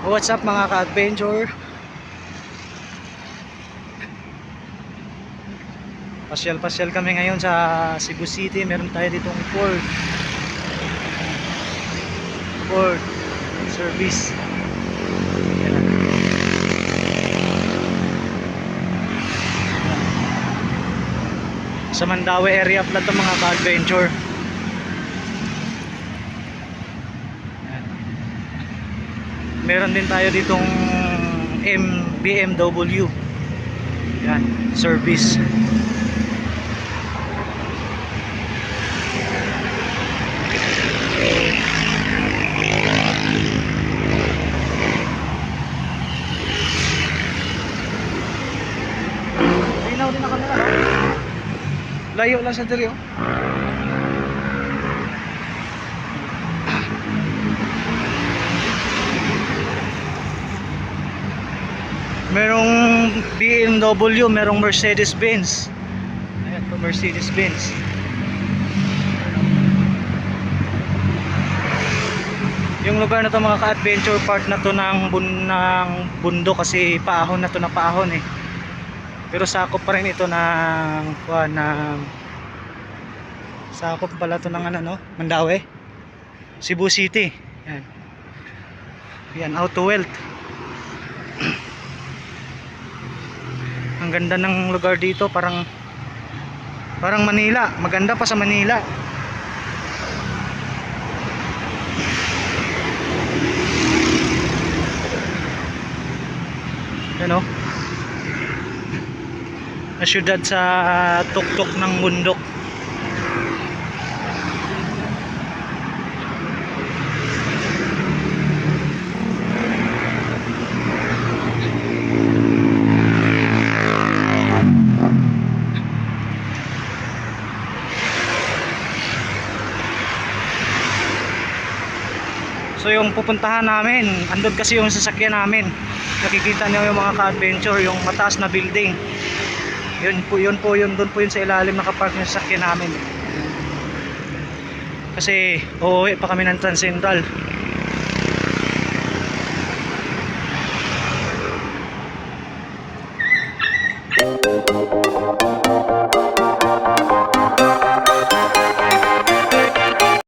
What's up mga ka-adventure? Pasyal-pasyal kami ngayon sa Cebu City. Meron tayo ditong Ford service. Yan. Sa Mandaue area pala ito mga ka-adventure. Meron din tayo ditong BMW. Yan, service. Linaw din ang camera, no? Layo lang sa diri, oh. Merong BMW, merong Mercedes-Benz. Ayan po, Mercedes-Benz. Yung lugar na to mga ka-adventure, part na to ng bundok kasi paahon na to, na paahon eh. Pero sakop pa rin ito sakop pala to ng Mandaue, Cebu City. Yan. Yan, Auto Wealth. Ang ganda ng lugar dito, parang Manila, maganda pa sa Manila. Yan, oh. Na syudad sa tuktok ng bundok. So yung pupuntahan namin, andun kasi yung sasakyan namin. Nakikita niyo yung mga ka-adventure, yung mataas na building. Doon po yun sa ilalim nakapark yung sasakyan namin. Kasi uuwi pa kami ng Trans Central.